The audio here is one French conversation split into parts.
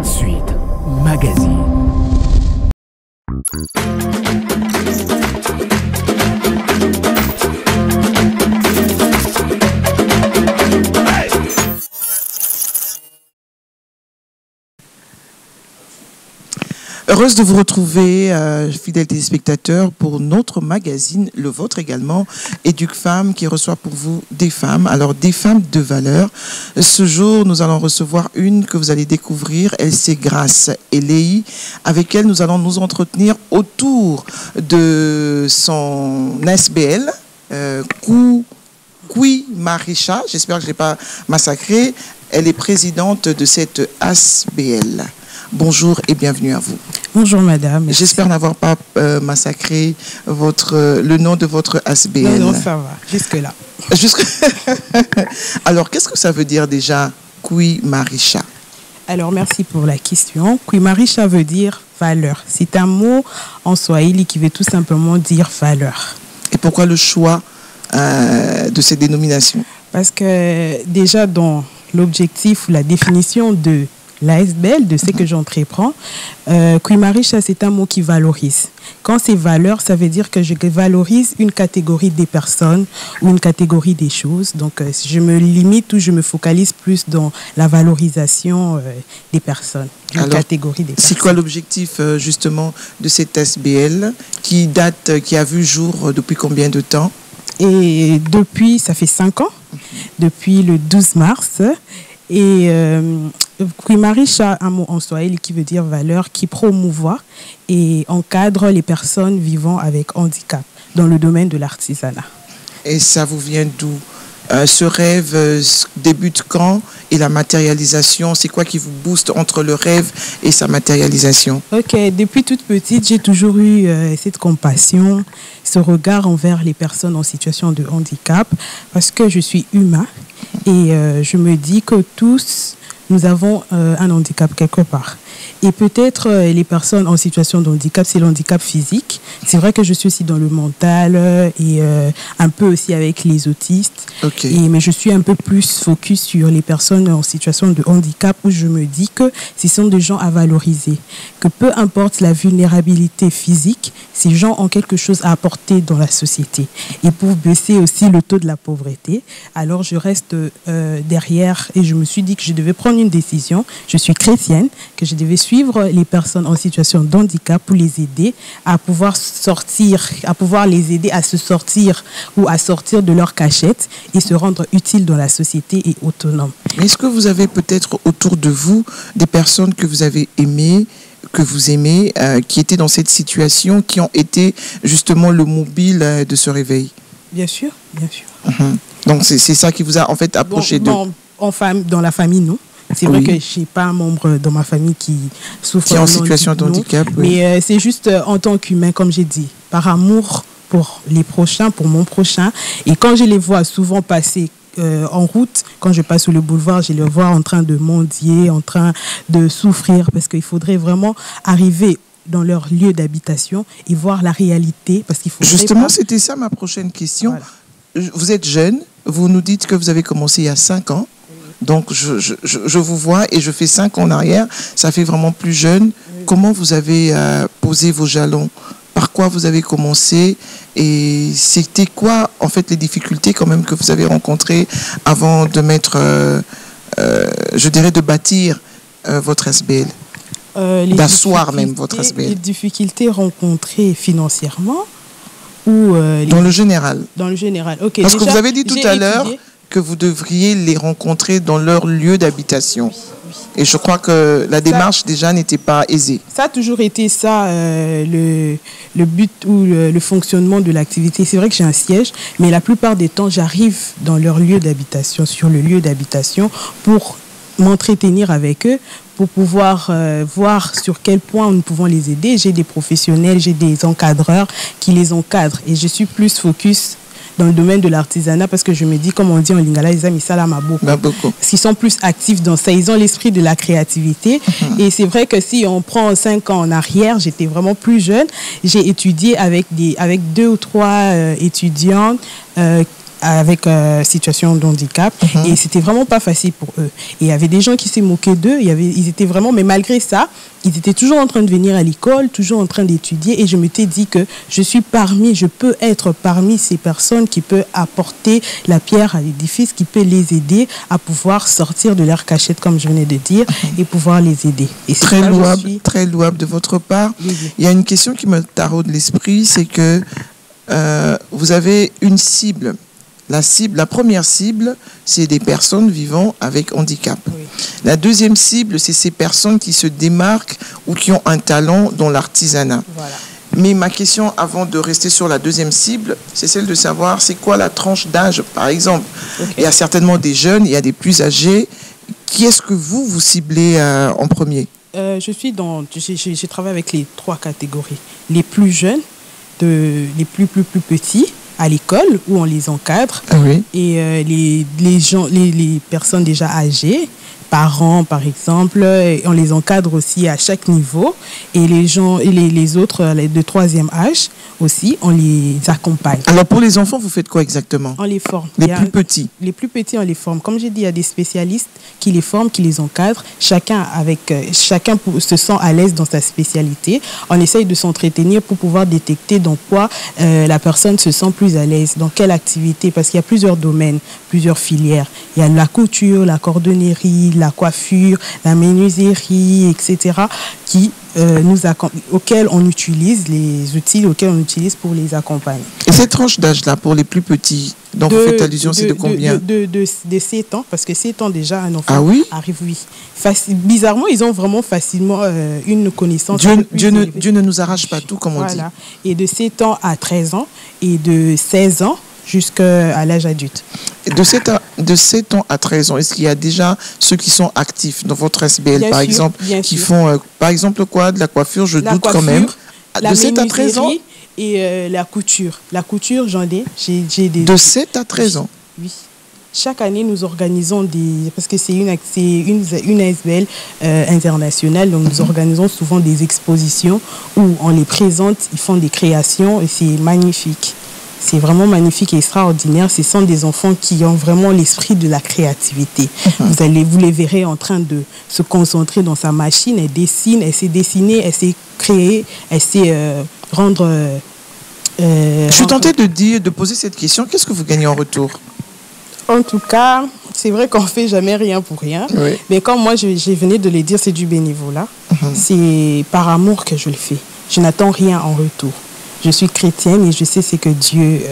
Suite Magazine. Heureuse de vous retrouver, fidèles téléspectateurs, pour notre magazine, le vôtre également, Éduc-Femmes, qui reçoit pour vous des femmes. Alors, des femmes de valeur. Ce jour, nous allons recevoir une que vous allez découvrir. Elle, c'est Grace Elei. Avec elle, nous allons nous entretenir autour de son ASBL, Kui Marisha. J'espère que je ne l'ai pas massacré. Elle est présidente de cette ASBL. Bonjour et bienvenue à vous. Bonjour madame. J'espère n'avoir pas massacré le nom de votre ASBL. Non, ça va, jusque-là. Alors, qu'est-ce que ça veut dire déjà, Kui Marisha? Alors, merci pour la question. Kui Marisha veut dire valeur. C'est un mot en swahili qui veut tout simplement dire valeur. Et pourquoi le choix de ces dénominations? Parce que déjà dans l'objectif ou la définition de l'ASBL, de ce que j'entreprends, Kui Marisha, c'est un mot qui valorise. Quand c'est valeur, ça veut dire que je valorise une catégorie des personnes ou une catégorie des choses. Donc, je me limite ou je me focalise plus dans la valorisation des personnes, d'une catégorie des personnes. C'est quoi l'objectif justement de cette ASBL qui a vu jour depuis combien de temps? Et depuis, ça fait 5 ans, depuis le 12 mars. Et Kui Marisha, un mot en swahili qui veut dire valeur, qui promouvoit et encadre les personnes vivant avec handicap dans le domaine de l'artisanat. Et ça vous vient d'où? Ce rêve débute quand? Et la matérialisation, c'est quoi qui vous booste entre le rêve et sa matérialisation? Ok, depuis toute petite, j'ai toujours eu cette compassion, ce regard envers les personnes en situation de handicap, parce que je suis humain et je me dis que tous, nous avons un handicap quelque part. Et peut-être les personnes en situation de handicap, c'est le handicap physique. C'est vrai que je suis aussi dans le mental et un peu aussi avec les autistes. Okay. Mais je suis un peu plus focus sur les personnes en situation de handicap où je me dis que ce sont des gens à valoriser. Que peu importe la vulnérabilité physique, ces gens ont quelque chose à apporter dans la société. Et pour baisser aussi le taux de la pauvreté, alors je reste derrière et je me suis dit que je devais prendre une décision. Je suis chrétienne, que je devais suivre les personnes en situation de handicap pour les aider à pouvoir sortir, à pouvoir les aider à se sortir ou à sortir de leur cachette et se rendre utile dans la société et autonome. Est-ce que vous avez peut-être autour de vous des personnes que vous avez aimées, que vous aimez, qui étaient dans cette situation, qui ont été justement le mobile de ce réveil? Bien sûr, bien sûr. Donc c'est ça qui vous a en fait approché d'eux? Dans la famille, non. C'est vrai que je n'ai pas un membre dans ma famille qui souffre. Qui est en situation de handicap. Mais c'est juste en tant qu'humain, comme j'ai dit, par amour pour les prochains, pour mon prochain. Et quand je les vois souvent passer en route, quand je passe sur le boulevard, je les vois en train de mendier, en train de souffrir, parce qu'il faudrait vraiment arriver dans leur lieu d'habitation et voir la réalité. Parce qu'il Justement, c'était ça ma prochaine question. Voilà. Vous êtes jeune, vous nous dites que vous avez commencé il y a 5 ans. Donc, je vous vois et je fais 5 ans en arrière. Ça fait vraiment plus jeune. Oui. Comment vous avez posé vos jalons? Par quoi vous avez commencé? Et c'était quoi, en fait, les difficultés quand même que vous avez rencontrées avant de mettre, je dirais, de bâtir votre ASBL? D'asseoir même votre ASBL? Les difficultés rencontrées financièrement ou dans le général? Dans le général, ok. Parce que vous avez dit tout à l'heure que vous devriez les rencontrer dans leur lieu d'habitation. Oui. Et je crois que la démarche déjà n'était pas aisée. Ça a toujours été ça, le but ou le fonctionnement de l'activité. C'est vrai que j'ai un siège, mais la plupart des temps, j'arrive dans leur lieu d'habitation, sur le lieu d'habitation, pour m'entretenir avec eux, pour pouvoir voir sur quel point nous pouvons les aider. J'ai des professionnels, j'ai des encadreurs qui les encadrent. Et je suis plus focus dans le domaine de l'artisanat parce que je me dis, comme on dit en lingala, ils aiment ça là beaucoup. Parce qu'ils sont plus actifs dans ça, ils ont l'esprit de la créativité. Et c'est vrai que si on prend 5 ans en arrière, j'étais vraiment plus jeune. J'ai étudié avec 2 ou 3 étudiantes avec situation de handicap et c'était vraiment pas facile pour eux. Et il y avait des gens qui se moquaient d'eux, ils étaient vraiment, mais malgré ça, ils étaient toujours en train de venir à l'école, toujours en train d'étudier et je m'étais dit que je peux être parmi ces personnes qui peuvent apporter la pierre à l'édifice, qui peut les aider à pouvoir sortir de leur cachette, comme je venais de dire, et pouvoir les aider. Et c'est très louable de votre part. Il y a une question qui me taraude l'esprit, c'est que vous avez une cible. La première cible, c'est des personnes vivant avec handicap. Oui. La deuxième cible, c'est ces personnes qui se démarquent ou qui ont un talent dans l'artisanat. Voilà. Mais ma question, avant de rester sur la deuxième cible, c'est celle de savoir c'est quoi la tranche d'âge, par exemple. Okay. Il y a certainement des jeunes, il y a des plus âgés. Qui est-ce que vous ciblez en premier? Je travaille avec les 3 catégories. Les plus jeunes, les plus petits, à l'école où on les encadre et les personnes déjà âgées, parents par exemple, et on les encadre aussi à chaque niveau et les autres de 3e âge aussi, on les accompagne. Alors pour les enfants, vous faites quoi exactement? On les forme. Les plus petits? Les plus petits, on les forme. Comme j'ai dit, il y a des spécialistes qui les forment, qui les encadrent. Chacun se sent à l'aise dans sa spécialité. On essaye de s'entretenir pour pouvoir détecter dans quoi la personne se sent plus à l'aise, dans quelle activité, parce qu'il y a plusieurs domaines, plusieurs filières. Il y a la couture, la cordonnerie, la coiffure, la menuiserie, etc. auxquels on utilise les outils auxquels on utilise pour les accompagner. Et cette tranche d'âge-là, pour les plus petits, dont vous faites allusion, c'est de combien? De 7 ans, parce que 7 ans déjà, un enfant arrive, oui. Bizarrement, ils ont vraiment facilement une connaissance. Dieu ne nous arrache pas tout, comme on dit. Et de 7 ans à 13 ans, et de 16 ans jusqu'à l'âge adulte. De 7 ans à 13 ans, est-ce qu'il y a déjà ceux qui sont actifs dans votre SBL, par exemple, qui font, par exemple, quoi, de la coiffure, quand même. De 7 à 13 ans et la couture. La couture, j'en ai. J'ai des... De 7 à 13 ans? Oui. Chaque année, nous organisons parce que c'est une SBL internationale, donc nous organisons souvent des expositions où on les présente, ils font des créations et c'est magnifique. C'est vraiment magnifique et extraordinaire. Ce sont des enfants qui ont vraiment l'esprit de la créativité. Vous les verrez en train de se concentrer dans sa machine. Elle dessine, elle sait dessiner, elle sait créer, elle sait rendre... Je suis tentée de poser cette question. Qu'est-ce que vous gagnez en retour? En tout cas, c'est vrai qu'on ne fait jamais rien pour rien. Oui. Mais comme moi, je venais de le dire, c'est du bénévolat. C'est par amour que je le fais. Je n'attends rien en retour. Je suis chrétienne et je sais ce que Dieu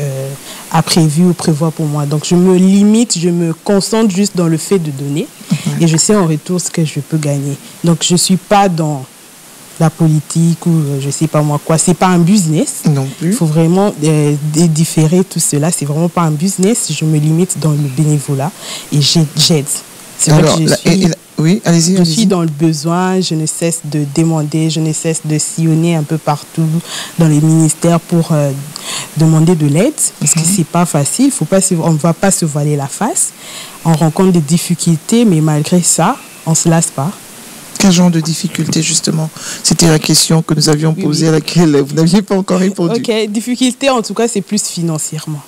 a prévu ou prévoit pour moi. Donc, je me limite, je me concentre juste dans le fait de donner. Et je sais en retour ce que je peux gagner. Donc, je ne suis pas dans la politique ou je ne sais pas moi quoi. Ce n'est pas un business. Non plus. Il faut vraiment différer tout cela. Ce n'est vraiment pas un business. Je me limite dans le bénévolat et j'aide. C'est vrai que je suis... Oui, allez-y. Je suis dans le besoin, je ne cesse de demander, je ne cesse de sillonner un peu partout dans les ministères pour demander de l'aide, parce que c'est pas facile, on ne va pas se voiler la face. On rencontre des difficultés, mais malgré ça, on ne se lasse pas. Quel genre de difficultés, justement? C'était la question que nous avions posée, à laquelle vous n'aviez pas encore répondu. Ok, difficulté, en tout cas, c'est plus financièrement.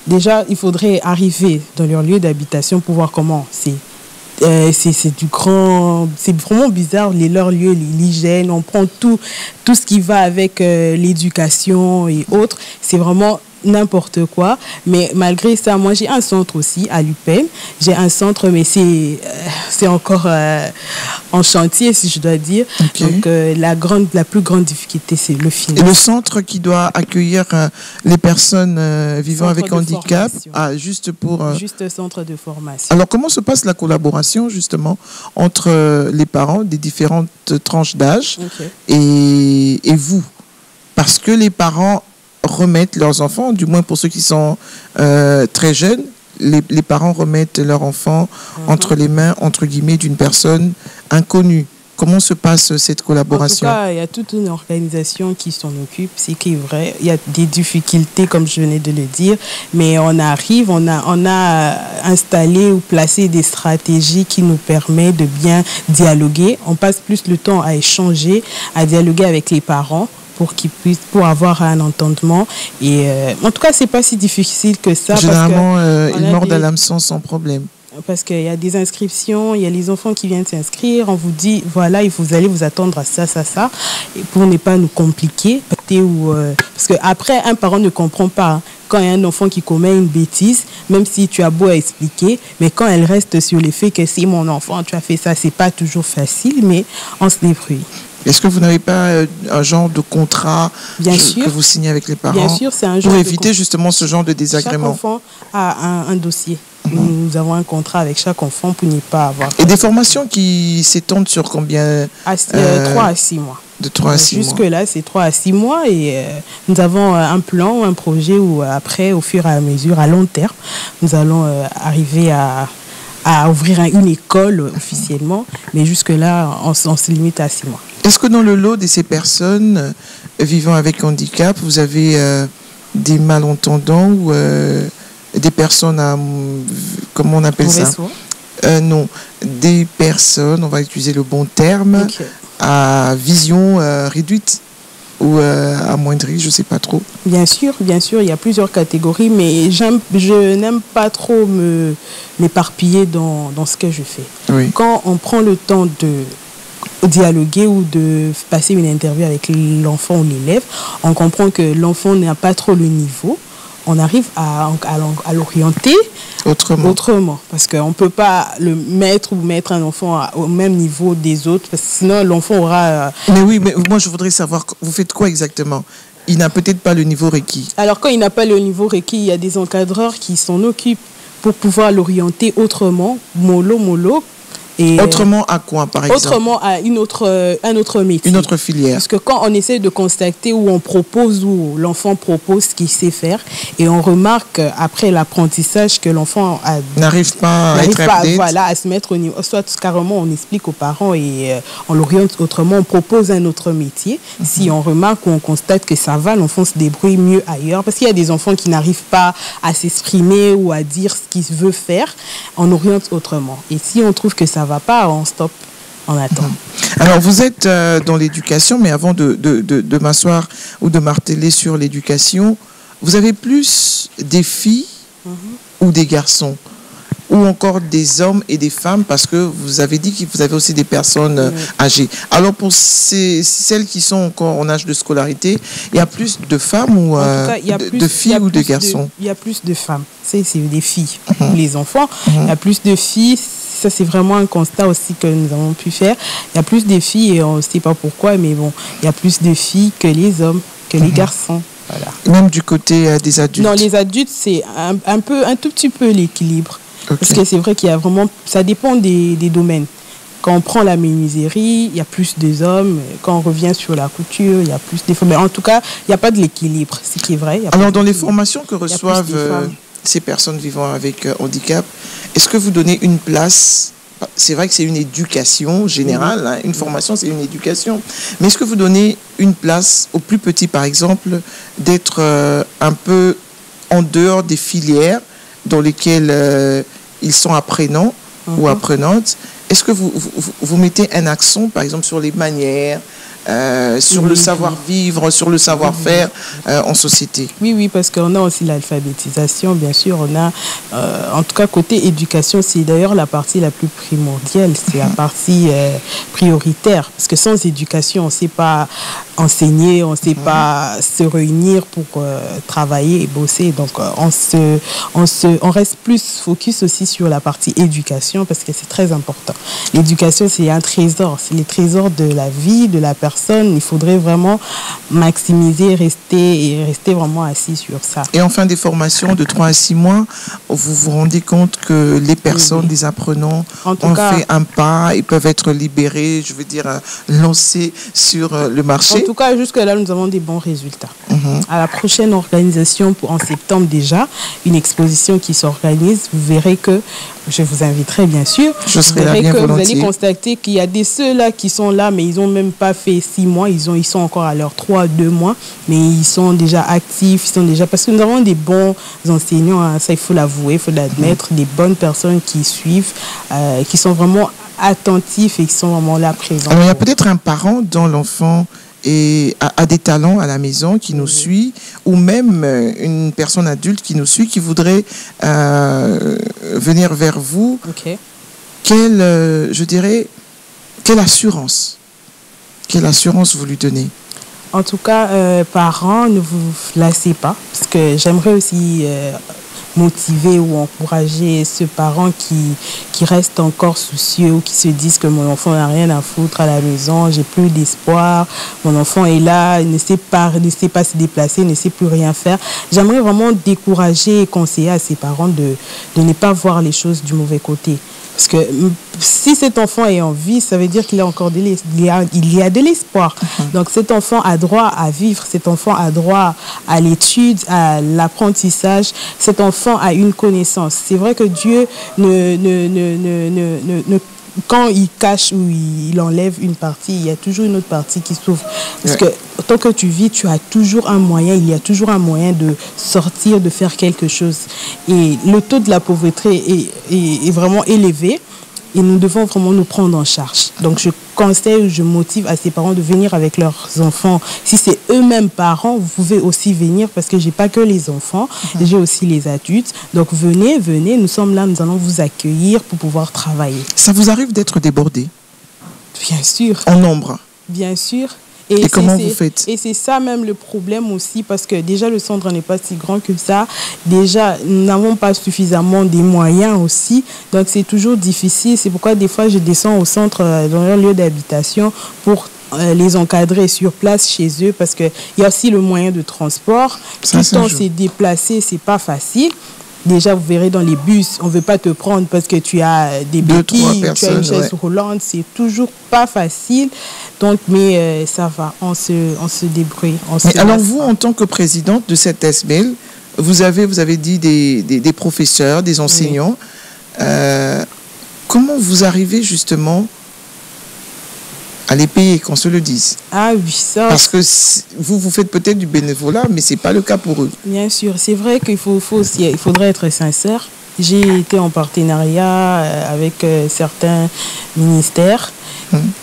Déjà, il faudrait arriver dans leur lieu d'habitation pour voir comment c'est vraiment bizarre, leur lieu, l'hygiène, on prend tout ce qui va avec l'éducation et autres, c'est vraiment n'importe quoi. Mais malgré ça, moi j'ai un centre aussi à l'UPEM, j'ai un centre mais c'est encore en chantier si je dois dire. Donc la plus grande difficulté c'est le financement. Et le centre qui doit accueillir les personnes vivant avec handicap, juste centre de formation. Alors comment se passe la collaboration justement entre les parents des différentes tranches d'âge et vous? Parce que les parents remettent leurs enfants, du moins pour ceux qui sont très jeunes, les parents remettent leurs enfants entre les mains, entre guillemets, d'une personne inconnue. Comment se passe cette collaboration? En tout cas, il y a toute une organisation qui s'en occupe, c'est qui est vrai. Il y a des difficultés, comme je venais de le dire, mais on arrive, on a installé ou placé des stratégies qui nous permettent de bien dialoguer. On passe plus le temps à échanger, à dialoguer avec les parents, pour avoir un entendement. Et en tout cas, c'est pas si difficile que ça. Généralement, ils mordent à l'hameçon sans problème. Parce qu'il y a des inscriptions, il y a les enfants qui viennent s'inscrire, on vous dit, voilà, vous allez vous attendre à ça, et pour ne pas nous compliquer. Parce qu'après, un parent ne comprend pas. Hein. Quand il y a un enfant qui commet une bêtise, même si tu as beau à expliquer, mais quand elle reste sur le fait que c'est mon enfant, tu as fait ça, c'est pas toujours facile, mais on se débrouille. Est-ce que vous n'avez pas un genre de contrat que vous signez avec les parents? Bien sûr, c'est un genre pour éviter justement ce genre de désagrément. Chaque enfant a un dossier. Nous avons un contrat avec chaque enfant pour n'y pas avoir. Et des formations qui s'étendent sur combien? 3 à 6 mois. De 3 à 6 mois. Jusque-là, c'est 3 à 6 mois et nous avons un plan, un projet où après, au fur et à mesure, à long terme, nous allons arriver à ouvrir une école officiellement. Mais jusque-là, on se limite à 6 mois. Est-ce que dans le lot de ces personnes vivant avec handicap, vous avez des malentendants ou des personnes à, comment on appelle ça? Non, des personnes, on va utiliser le bon terme, à vision réduite ou amoindrie, je ne sais pas trop. Bien sûr, il y a plusieurs catégories, mais je n'aime pas trop m'éparpiller dans ce que je fais. Oui. Quand on prend le temps de dialoguer ou de passer une interview avec l'enfant ou l'élève, on comprend que l'enfant n'a pas trop le niveau. On arrive à l'orienter autrement. Parce qu'on ne peut pas mettre un enfant au même niveau des autres, parce que sinon l'enfant aura... Mais oui, mais moi je voudrais savoir, vous faites quoi exactement? Il n'a peut-être pas le niveau requis. Alors quand il n'a pas le niveau requis, il y a des encadreurs qui s'en occupent pour pouvoir l'orienter autrement, mollo. Et autrement à quoi, par exemple? Autrement à un autre métier. Une autre filière. Parce que quand on essaie de constater où on propose, où l'enfant propose ce qu'il sait faire, et on remarque après l'apprentissage que l'enfant n'arrive pas à se mettre au niveau, soit carrément on explique aux parents et on l'oriente autrement, on propose un autre métier. Si on remarque ou on constate que ça va, l'enfant se débrouille mieux ailleurs. Parce qu'il y a des enfants qui n'arrivent pas à s'exprimer ou à dire ce qu'ils veulent faire, on oriente autrement. Et si on trouve que ça va pas, on stoppe, on attend. Alors vous êtes dans l'éducation, mais avant de m'asseoir ou de marteler sur l'éducation, vous avez plus des filles ou des garçons, ou encore des hommes et des femmes, parce que vous avez dit que vous avez aussi des personnes âgées. Alors pour celles qui sont encore en âge de scolarité, il y a plus de femmes ou de filles ou de garçons? Il y a plus de femmes, c'est des filles. Pour les enfants, il y a plus de filles. Ça, c'est vraiment un constat aussi que nous avons pu faire. Il y a plus de filles, et on ne sait pas pourquoi, mais bon, il y a plus de filles que les hommes, que les garçons. Voilà. Même du côté des adultes? Non, les adultes, c'est un tout petit peu l'équilibre. Okay. Parce que c'est vrai qu'il y a vraiment... Ça dépend des domaines. Quand on prend la menuiserie, il y a plus d'hommes. Quand on revient sur la couture, il y a plus de femmes. Mais en tout cas, il n'y a pas de l'équilibre, ce qui est vrai. Alors, dans les formations que reçoivent ces personnes vivant avec handicap, est-ce que vous donnez une place? C'est vrai que c'est une éducation générale, hein, une formation c'est une éducation, mais est-ce que vous donnez une place aux plus petits, par exemple, d'être un peu en dehors des filières dans lesquelles ils sont apprenants ou apprenantes? Est-ce que vous mettez un accent, par exemple, sur les manières, sur le savoir-vivre, sur le savoir-faire en société? Oui, parce qu'on a aussi l'alphabétisation, bien sûr. On a, en tout cas, côté éducation, c'est d'ailleurs la partie la plus primordiale, c'est la partie prioritaire. Parce que sans éducation, on ne sait pas enseigner, on ne sait pas se réunir pour travailler et bosser. Donc, on reste plus focus aussi sur la partie éducation parce que c'est très important. L'éducation, c'est un trésor. C'est les trésors de la vie, de la personne. Il faudrait vraiment maximiser, rester vraiment assis sur ça. Et en fin des formations de 3 à 6 mois, vous vous rendez compte que les personnes, les apprenants, ont fait un pas, ils peuvent être libérés, je veux dire, lancés sur le marché? En tout cas, jusque-là, nous avons des bons résultats. À la prochaine organisation, en septembre déjà, une exposition qui s'organise, vous verrez que, je vous inviterai bien sûr, je serai là bien volontiers. Vous allez constater qu'il y a ceux-là qui sont là, mais ils n'ont même pas fait 6 mois, ils sont encore à leurs 2 mois, mais ils sont déjà actifs, parce que nous avons des bons enseignants, hein, ça il faut l'avouer, il faut l'admettre, des bonnes personnes qui suivent, qui sont vraiment attentifs et qui sont vraiment là présents. Alors, il y a peut-être un parent dont l'enfant et a des talents à la maison, qui nous suit, ou même une personne adulte qui nous suit, qui voudrait venir vers vous, je dirais, quelle assurance vous lui donnez? En tout cas, parents, ne vous lassez pas, parce que j'aimerais aussi motiver ou encourager ceux parents qui restent encore soucieux ou qui se disent que mon enfant n'a rien à foutre à la maison, j'ai plus d'espoir, mon enfant est là, il ne sait pas se déplacer, ne sait plus rien faire. J'aimerais vraiment décourager et conseiller à ces parents de ne pas voir les choses du mauvais côté. Parce que si cet enfant est en vie, ça veut dire qu'il a encore il y a de l'espoir. Donc cet enfant a droit à vivre, cet enfant a droit à l'étude, à l'apprentissage, cet enfant a une connaissance. C'est vrai que Dieu quand il cache ou il enlève une partie, il y a toujours une autre partie qui s'ouvre. Parce que tant que tu vis, tu as toujours un moyen, il y a toujours un moyen de sortir, de faire quelque chose. Et le taux de la pauvreté est vraiment élevé et nous devons vraiment nous prendre en charge. Donc je conseille, je motive à ces parents de venir avec leurs enfants. Si c'est eux-mêmes parents, vous pouvez aussi venir parce que je n'ai pas que les enfants, j'ai aussi les adultes. Donc venez, nous sommes là, nous allons vous accueillir pour pouvoir travailler. Ça vous arrive d'être débordé? Bien sûr. En nombre? Bien sûr. Et comment vous faites? Et c'est ça même le problème aussi, parce que déjà le centre n'est pas si grand que ça. Déjà, nous n'avons pas suffisamment des moyens aussi. Donc c'est toujours difficile. C'est pourquoi des fois je descends au centre, dans leur lieu d'habitation, pour les encadrer sur place chez eux, parce qu'il y a aussi le moyen de transport. Tout le temps se déplacer, c'est pas facile. Déjà, vous verrez dans les bus, on ne veut pas te prendre parce que tu as des béquilles, tu as une chaise roulante, c'est toujours pas facile. Donc, mais ça va, on se débrouille. Alors vous, en tant que présidente de cette SBL, vous avez dit des professeurs, des enseignants. Comment vous arrivez justement à les payer, qu'on se le dise? Ah oui, ça... Parce que vous faites peut-être du bénévolat, mais ce n'est pas le cas pour eux. Bien sûr, c'est vrai qu'il faudrait être sincère. J'ai été en partenariat avec certains ministères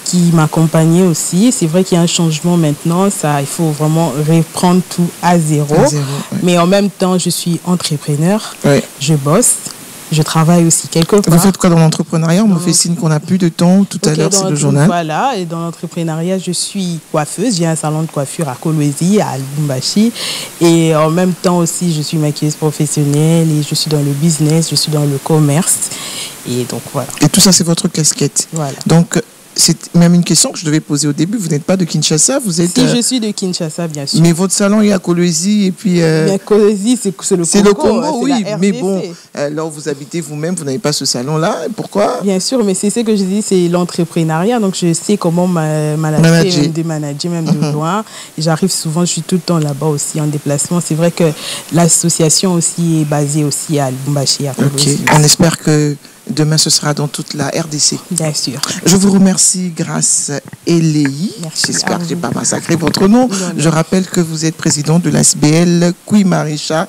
qui m'accompagnaient aussi. C'est vrai qu'il y a un changement maintenant. Il faut vraiment reprendre tout à zéro. Mais en même temps, je suis entrepreneur. Je bosse. Je travaille aussi quelque part. Vous faites quoi dans l'entrepreneuriat? On me fait signe qu'on n'a plus de temps. Tout à l'heure, c'est le journal. Voilà, et dans l'entrepreneuriat, je suis coiffeuse. J'ai un salon de coiffure à Kolwezi, à Lubumbashi. Et en même temps aussi, je suis maquilleuse professionnelle et je suis dans le business, je suis dans le commerce. Et donc, voilà. Et tout ça, c'est votre casquette. Voilà. Donc, c'est même une question que je devais poser au début. Vous n'êtes pas de Kinshasa, vous êtes... Si, je suis de Kinshasa, bien sûr. Mais votre salon est à Kolwezi et puis... Mais Kolwezi, c'est le Congo. C'est le Congo, oui. Mais bon, là où vous habitez vous-même, vous n'avez pas ce salon-là. Pourquoi? Bien sûr, mais c'est ce que je dis, c'est l'entrepreneuriat. Donc, je sais comment manager, même de loin. J'arrive souvent, je suis tout le temps là-bas aussi en déplacement. C'est vrai que l'association aussi est basée aussi à Lubumbashi, à Kolwezi. On espère que demain, ce sera dans toute la RDC. Bien sûr. Je vous remercie, Grâce Eléi. J'espère que je n'ai pas massacré votre nom. Non. Je rappelle que vous êtes président de l'ASBL Kouimarisha,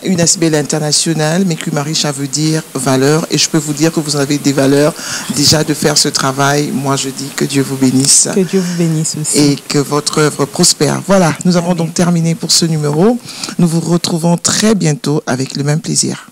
une ASBL internationale, mais Kouimarisha veut dire valeur. Et je peux vous dire que vous avez des valeurs déjà de faire ce travail. Moi, je dis que Dieu vous bénisse. Que Dieu vous bénisse aussi. Et que votre œuvre prospère. Voilà, nous avons donc terminé pour ce numéro. Nous vous retrouvons très bientôt avec le même plaisir.